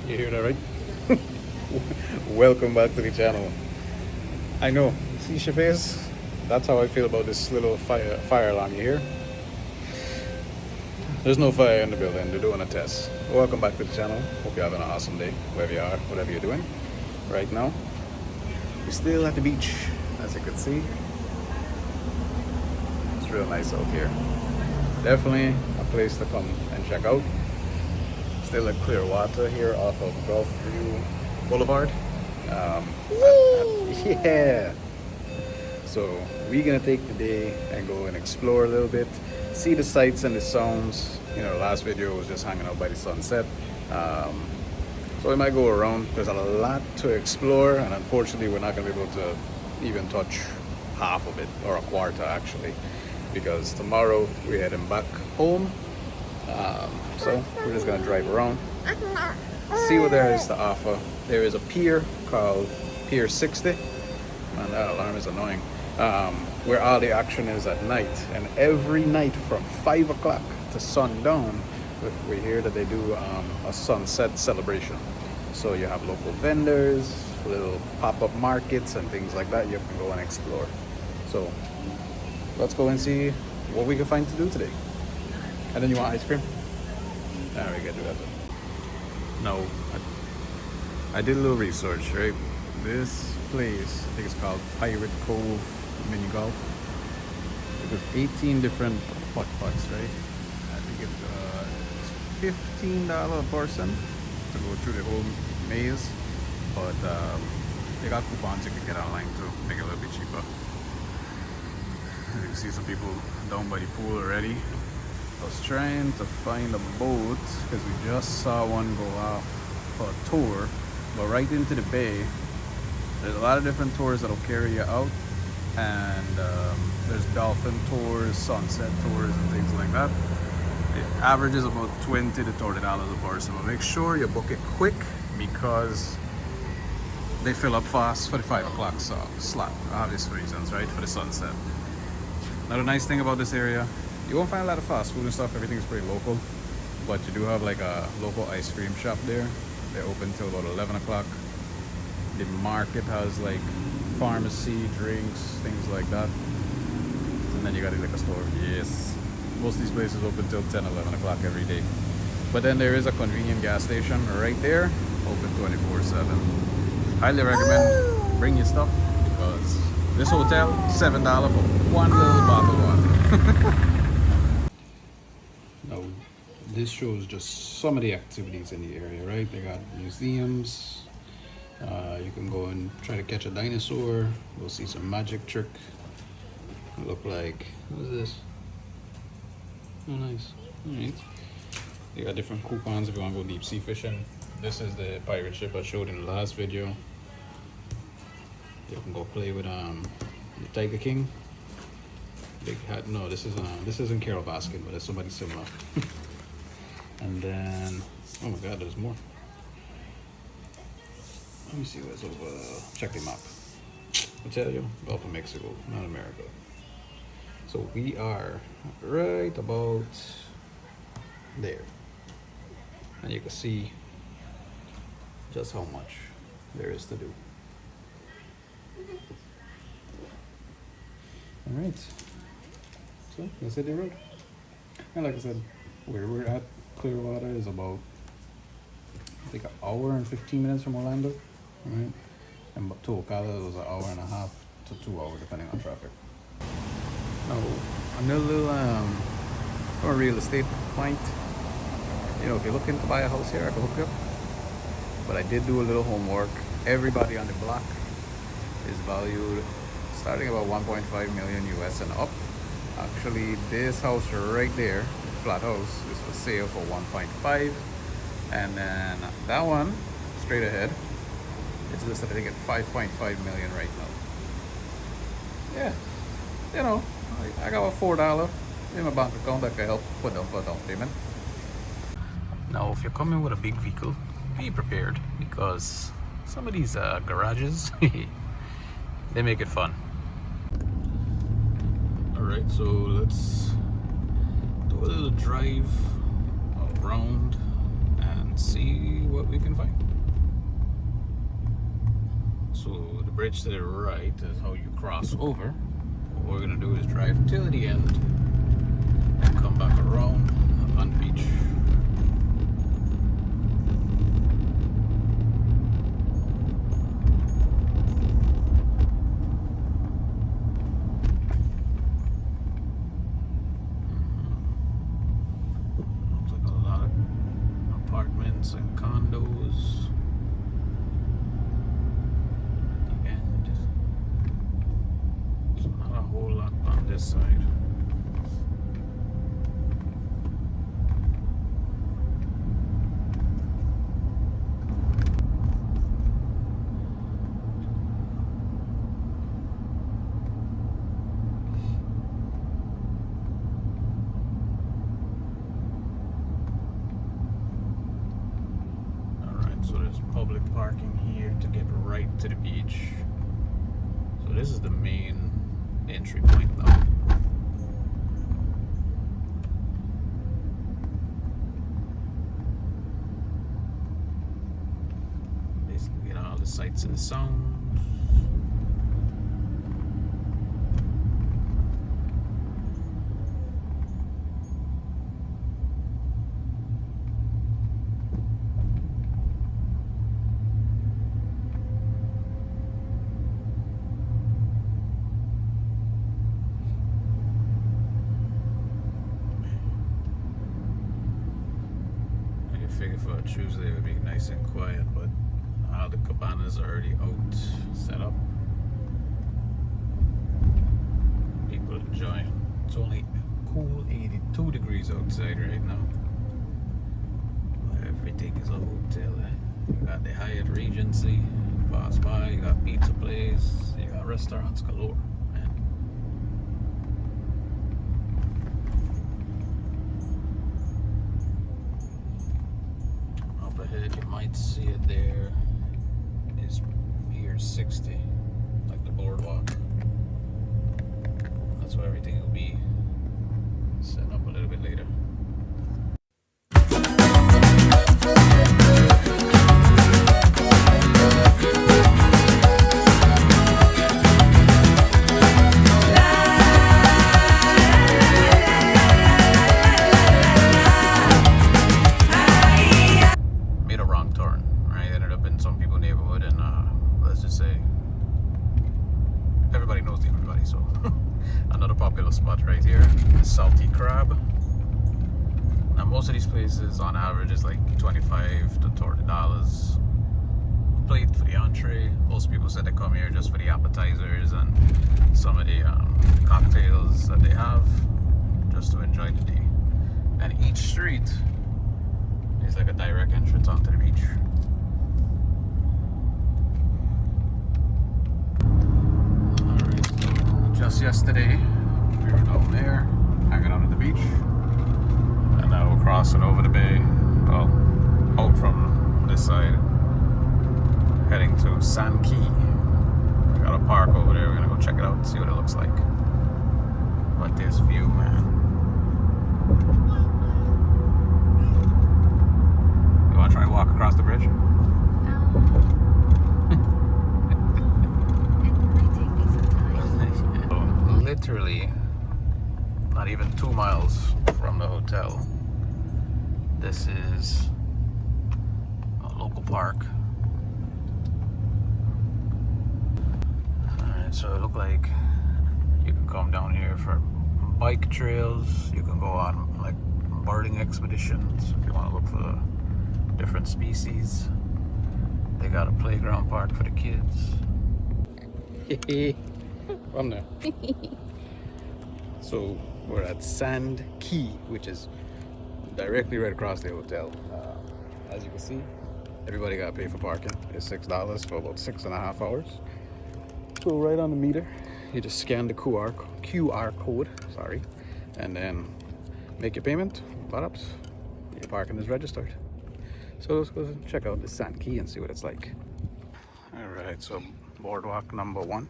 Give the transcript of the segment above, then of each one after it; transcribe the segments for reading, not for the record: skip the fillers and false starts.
You hear that, right? Welcome back to the channel. I know, see your face? That's how I feel about this little fire alarm you hear. There's no fire in the building, they're doing a test. Welcome back to the channel. Hope you're having an awesome day, wherever you are, whatever you're doing. Right now, we're still at the beach, as you can see. It's real nice out here. Definitely a place to come and check out. Still at Clearwater here off of Gulfview Boulevard. Yeah. So we're gonna take the day and go and explore a little bit, see the sights and the sounds. You know, the last video was just hanging out by the sunset. So we might go around. There's a lot to explore, and unfortunately we're not gonna be able to even touch half of it, or a quarter actually, because tomorrow we're heading back home. So we're just gonna drive around, see what there is to offer. There is a pier called Pier 60. Man, that alarm is annoying. Where all the action is at night, and every night from 5 o'clock to sundown, we hear that they do a sunset celebration. So you have local vendors, little pop-up markets and things like that you can go and explore. So let's go and see what we can find to do today. And then you want ice cream? Alright, we gotta do that. No, I did a little research, right? This place, I think it's called Pirate Cove Mini Golf. There's 18 different putt-putts, right? I think it's $15 a person to go through the whole maze. But they got coupons you can get online to make it a little bit cheaper. You can see some people down by the pool already. I was trying to find a boat because we just saw one go off for a tour, but right into the bay. There's a lot of different tours that'll carry you out, and there's dolphin tours, sunset tours, and things like that. It averages about $20 to $30 a person, but make sure you book it quick because they fill up fast for the 5 o'clock slot, obvious reasons, right? For the sunset. Now the nice thing about this area, you won't find a lot of fast food and stuff. Everything is pretty local, but you do have like a local ice cream shop there. They're open till about 11 o'clock. The market has like pharmacy, drinks, things like that. And then you got a liquor store. Yes, most of these places open till 10, 11 o'clock every day. But then there is a convenient gas station right there, open 24/7. Highly recommend bring your stuff, because this hotel, $7 for one little bottle of water. Now, this shows just some of the activities in the area, right? They got museums. You can go and try to catch a dinosaur. We'll see some magic trick. Look like, what is this? Oh, nice. Alright. They got different coupons if you want to go deep sea fishing. This is the pirate ship I showed in the last video. You can go play with the Tiger King. Big hat. No, this isn't Carol Baskin, but it's somebody similar. And then, oh my God, there's more. Let me see what's over. Check the map. I tell you, Gulf of Mexico, not America. So we are right about there, and you can see just how much there is to do. All right. So let's hit the road. And like I said, where we're at, Clearwater, is about, I think, an hour and 15 minutes from Orlando. Right, and to Ocala was an hour and a half to 2 hours depending on traffic. Now, another real estate point. You know, if you're looking to buy a house here, I can hook you up. But I did do a little homework. Everybody on the block is valued starting about 1.5 million US and up. Actually, this house right there, flat house, is for sale for 1.5, and then that one straight ahead, it's listed I think at 5.5 million right now. Yeah, you know, I got a $4 in my bank account that can help put down for a down payment. Now, if you're coming with a big vehicle, be prepared, because some of these garages, they make it fun. All right, so let's do a little drive around and see what what we can find. So the bridge to the right is how you cross over. What we're gonna do is drive till the end and come back around on the beach. Looks like a lot of apartments and condos. At the end, it's not a whole lot on this side. So there's public parking here to get right to the beach. So this is the main entry point now. Basically get all the sights and the sounds. Figure for a Tuesday it would be nice and quiet, but all the cabanas are already out, set up. People enjoying. It's only cool 82 degrees outside right now. Everything is a hotel. You got the Hyatt Regency, you pass by, you got pizza place, you got restaurants galore. You might see it there is Pier 60, like the boardwalk. That's where everything will be set up a little bit later. Spot right here, salty crab. Now most of these places on average is like $25 to $30 a plate for the entree. Most people said they come here just for the appetizers and some of the cocktails that they have, just to enjoy the day. And each street is like a direct entrance onto the beach. Alright, so just yesterday we were down there, hanging out at the beach, and now we're crossing over the bay, well, out from this side, heading to Sand Key. We got a park over there, we're gonna go check it out, see what it looks like. But this view, man. You wanna try and walk across the bridge? Literally not even 2 miles from the hotel. This is a local park. Alright, so it looked like you can come down here for bike trails. You can go on like birding expeditions if you want to look for different species. They got a playground park for the kids. From there. So we're at Sand Key, which is directly right across the hotel. As you can see, everybody got to pay for parking. It's $6 for about 6.5 hours. So right on the meter, you just scan the QR code, and then make your payment. Bada-ups, your parking is registered. So let's go check out the Sand Key and see what it's like. All right, so boardwalk number 1.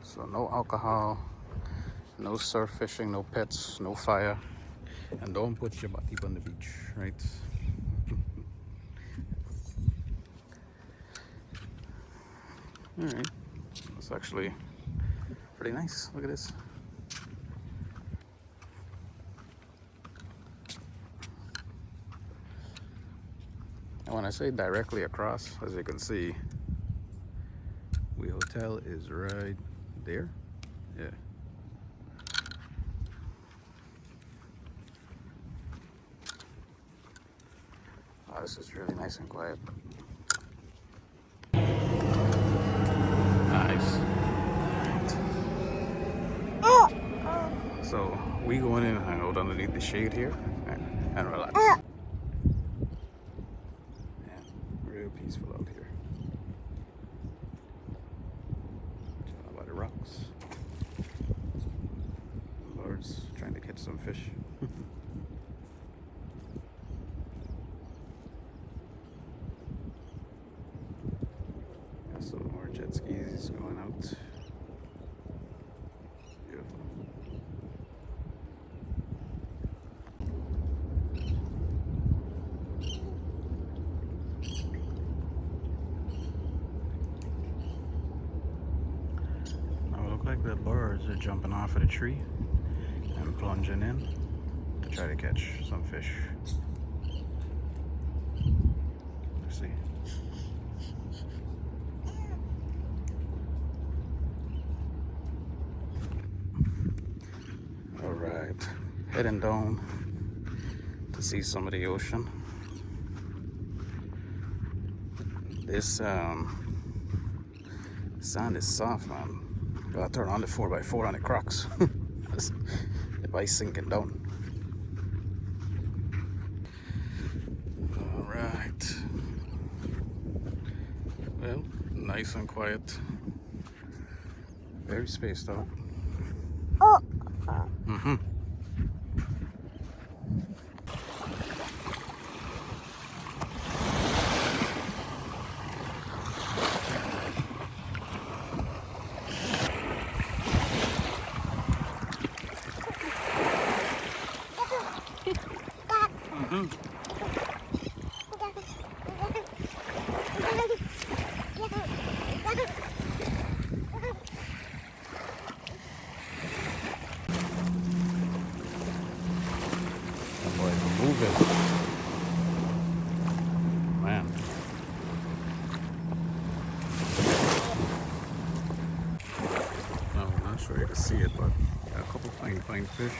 So no alcohol, no surf fishing, no pets, no fire. And don't put your body on the beach, right? All right, that's actually pretty nice. Look at this. And when I say directly across, as you can see, the hotel is right there. Yeah. Oh, this is really nice and quiet. Nice. So we go in and hang out underneath the shade here and relax. Yeah, real peaceful out here. Chilling by the rocks. Lord's trying to catch some fish. Got some more jet skis going out. Beautiful. Now it looks like the birds are jumping off of the tree and plunging in to try to catch some fish. Let's see. All right, heading down to see some of the ocean. This sand is soft, man. Gotta turn on the 4x4 on the Crocs. The ice sinking down. All right. Well, nice and quiet. Very spaced out. Mm-hmm. Moving. Man. No, I'm not sure you can see it, but got a couple fine fish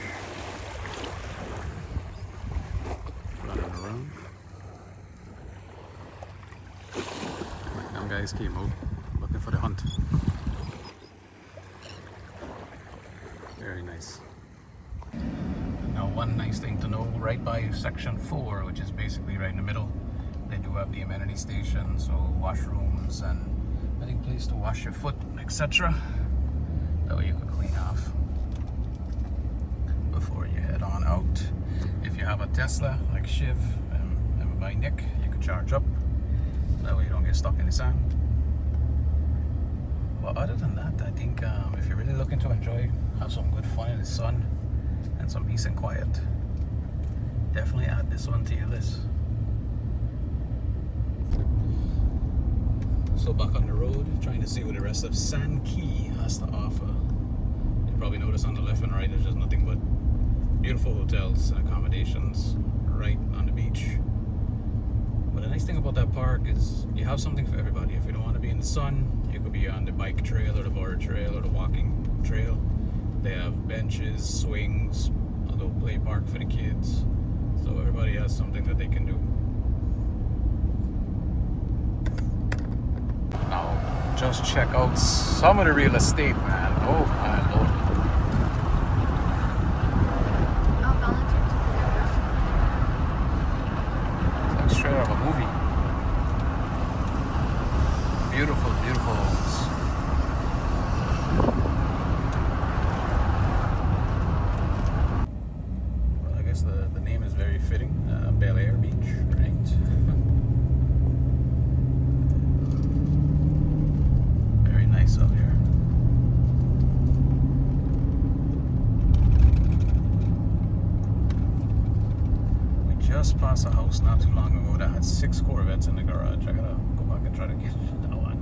running around. Them guys came out looking for the hunt. Very nice. Now, one nice thing to know, right by section 4, which is basically right in the middle, they do have the amenity station, so washrooms and any place to wash your foot, etc. That way you can clean off before you head on out. If you have a Tesla like Shiv and by Nick, you can charge up. That way you don't get stuck in the sand. But other than that, I think if you're really looking to enjoy, have some good fun in the sun and some peace and quiet, definitely add this one to your list. So back on the road, trying to see what the rest of Sand Key has to offer. You probably notice on the left and right, there's just nothing but beautiful hotels and accommodations right on the beach. But the nice thing about that park is you have something for everybody. If you don't want to be in the sun, you could be on the bike trail or the board trail or the walking trail. They have benches, swings, a little play park for the kids. So everybody has something that they can do. Now, just check out some of the real estate, man. Oh my lord. It's like straight out of a movie. Beautiful, beautiful homes. The name is very fitting, Bel Air Beach, right? Very nice out here. just passed a house not too long ago that had 6 Corvettes in the garage. I gotta go back and try to get that one.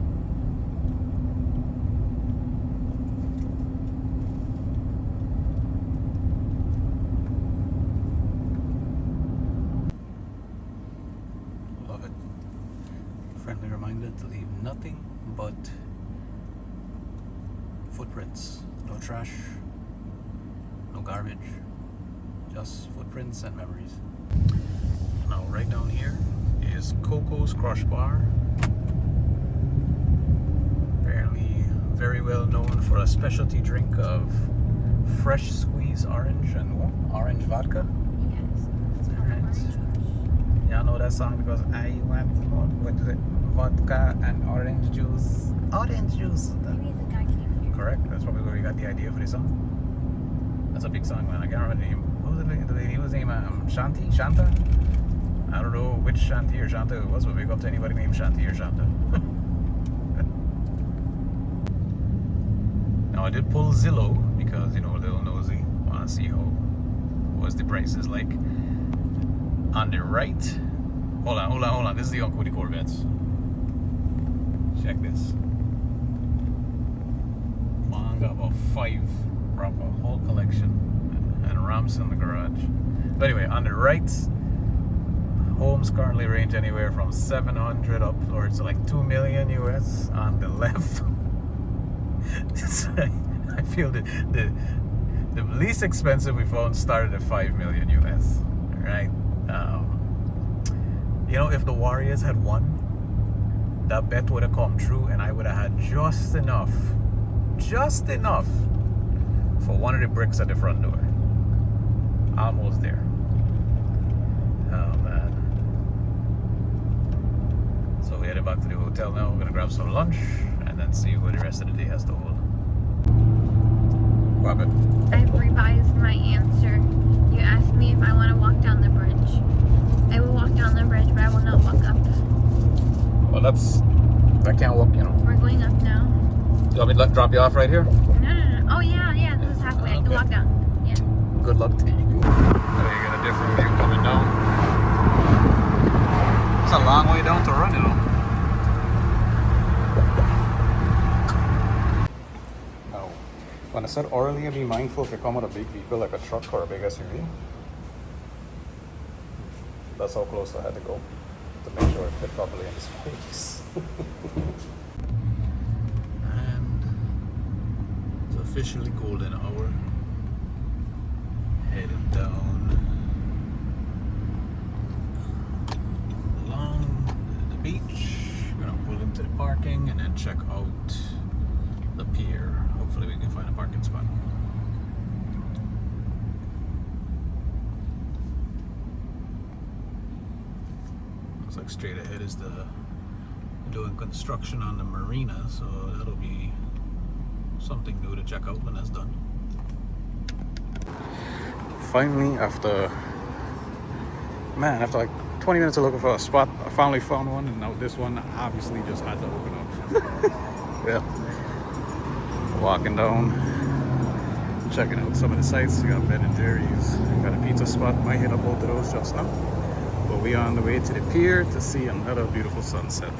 Love it. Friendly reminder to leave nothing but footprints. No trash, no garbage, just footprints and memories. Now right down here is Coco's Crush Bar. Apparently very well known for a specialty drink of fresh squeezed orange and what? Orange vodka? Yes. It's called Alright. Orange Crush. Y'all know that song because I want what is it? Vodka and orange juice. Orange juice. Maybe the guy came here. Correct. That's probably where we got the idea for the song. That's a big song, man. I can't remember the name. What was the lady? What was the name? Shanti? Shanta? I don't know which Shanti or Shanta it was, but big up to anybody named Shanti or Shanta. Now I did pull Zillow because, you know, a little nosy. Want to see what's the prices like. On the right, hold on. This is the Uncle with the Corvettes. Check this. Man, got about 5 proper whole collection and ramps in the garage. But anyway, on the right, homes currently range anywhere from 700 upwards to like 2 million US. On the left, I feel the least expensive we found started at 5 million US. Right? You know, if the Warriors had won, that bet would have come true, and I would have had just enough for one of the bricks at the front door. Almost there. Oh man. So we're headed back to the hotel now. We're gonna grab some lunch and then see what the rest of the day has to hold. What happened? I've revised my answer. You asked me if I want to walk down the bridge. I will walk down the bridge, but I will not walk up. Well, I can't walk, you know. We're going up now. You want me to drop you off right here? No. Oh, yeah. This is halfway. I can walk down. Yeah. Good luck to you. There you get a different view coming down. It's a long way down to run, you know. Now, when I said earlier, be mindful if you come with a big vehicle like a truck or a big SUV. That's how close I had to go to make sure it fit properly in the space. And it's officially golden hour. Heading down along the beach. We're gonna pull into the parking and then check out the pier. Hopefully we can find a parking spot. Looks like straight ahead is doing construction on the marina, so that'll be something new to check out when that's done. Finally, after like 20 minutes of looking for a spot, I finally found one, and now this one obviously just had to open up. Yeah. Walking down, checking out some of the sites. We got Ben and Jerry's, got a pizza spot. Might hit up both of those just now. But we are on the way to the pier to see another beautiful sunset.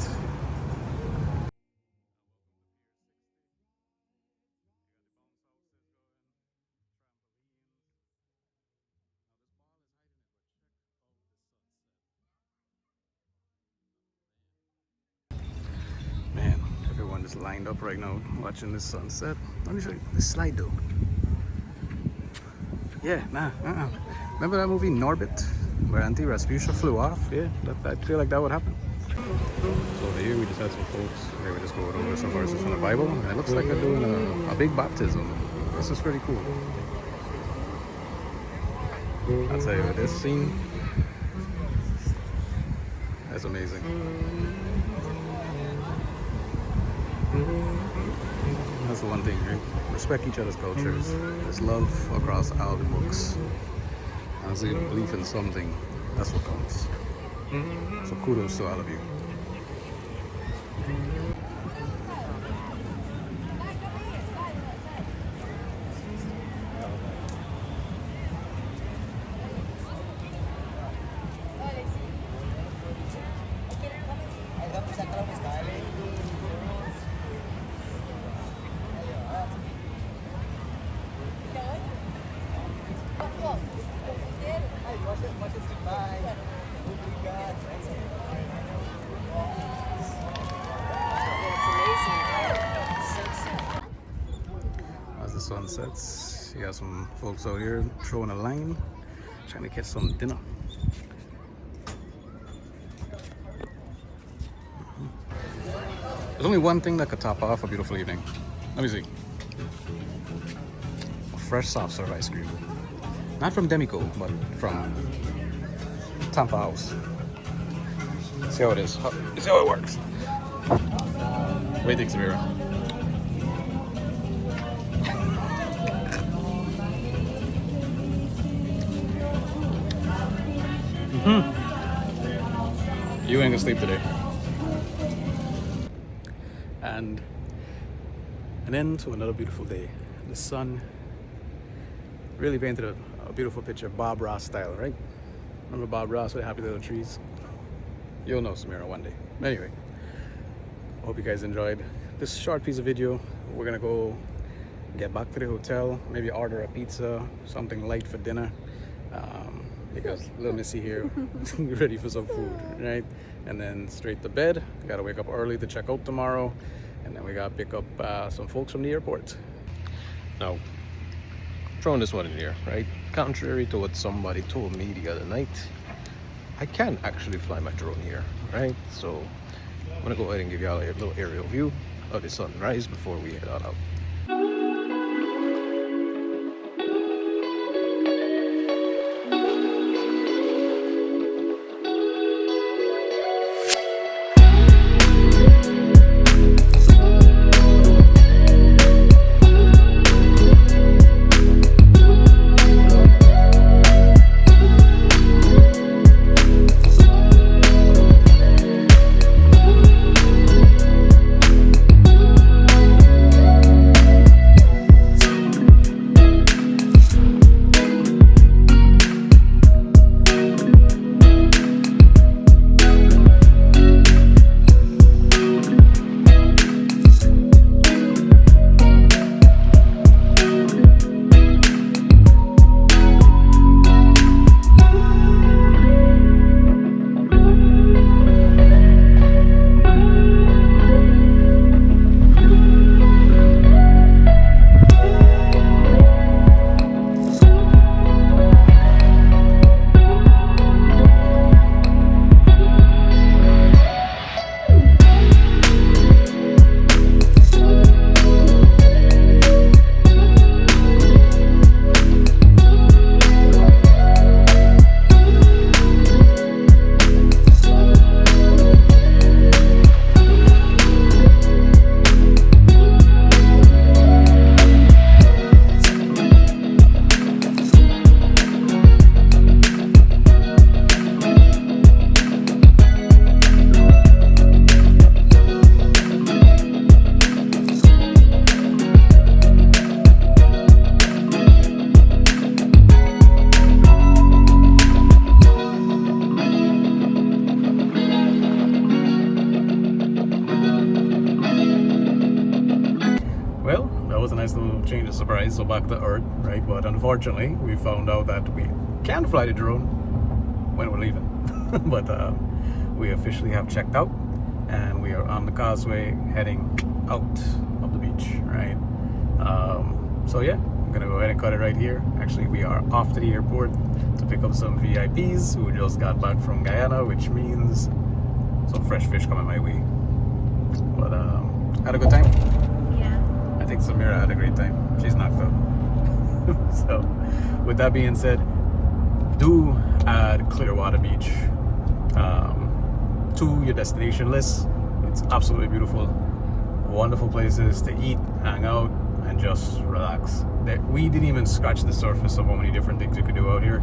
Man, everyone is lined up right now watching this sunset. Let me show you this slide though. Yeah, remember that movie Norbit, where Auntie Rasputia flew off? Yeah, I feel like that would happen. So over here we just had some folks. They were just going over some verses from the Bible, and it looks like they're doing a big baptism. This is pretty cool. I'll tell you, this scene, that's amazing. That's the one thing, right? Respect each other's cultures. There's love across all the books. As a belief in something, that's what counts. So kudos to all of you. sunsets. You got some folks out here throwing a line, trying to catch some dinner. There's only one thing that could top off a beautiful evening. Let me see. A fresh soft serve ice cream. Not from Demico, but from Tampa House. See how it is. See how it works. What do you think, Samira? You ain't gonna sleep today. And an end to another beautiful day. The sun really painted a beautiful picture, Bob Ross style, right? Remember Bob Ross with the Happy Little Trees? You'll know Samira one day. Anyway, I hope you guys enjoyed this short piece of video. We're gonna go get back to the hotel, maybe order a pizza, something light for dinner. Because little Missy here, ready for some food, right? And then straight to bed. Gotta wake up early to check out tomorrow. And then we gotta pick up some folks from the airport. Now, throwing this one in here, right? Contrary to what somebody told me the other night, I can actually fly my drone here, right? So I'm gonna go ahead and give y'all a little aerial view of the sunrise before we head on out. Change of surprise, so back to Earth, right? But unfortunately, we found out that we can fly the drone when we're leaving. But we officially have checked out, and we are on the causeway heading out of the beach, right? So yeah, I'm gonna go ahead and cut it right here. Actually, we are off to the airport to pick up some VIPs who just got back from Guyana, which means some fresh fish coming my way. But had a good time. I think Samira had a great time. She's knocked up. So, with that being said, do add Clearwater Beach to your destination list. It's absolutely beautiful. Wonderful places to eat, hang out, and just relax. We didn't even scratch the surface of how many different things you could do out here.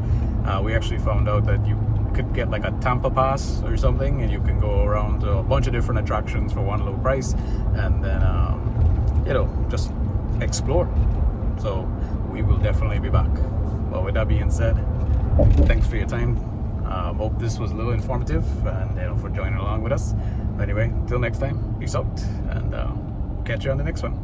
We actually found out that you could get like a Tampa pass or something, and you can go around to a bunch of different attractions for one low price, and then you know, just explore. So we will definitely be back. Well, with that being said, thanks for your time. Hope this was a little informative, and for joining along with us. Anyway, till next time, peace out, and we'll catch you on the next one.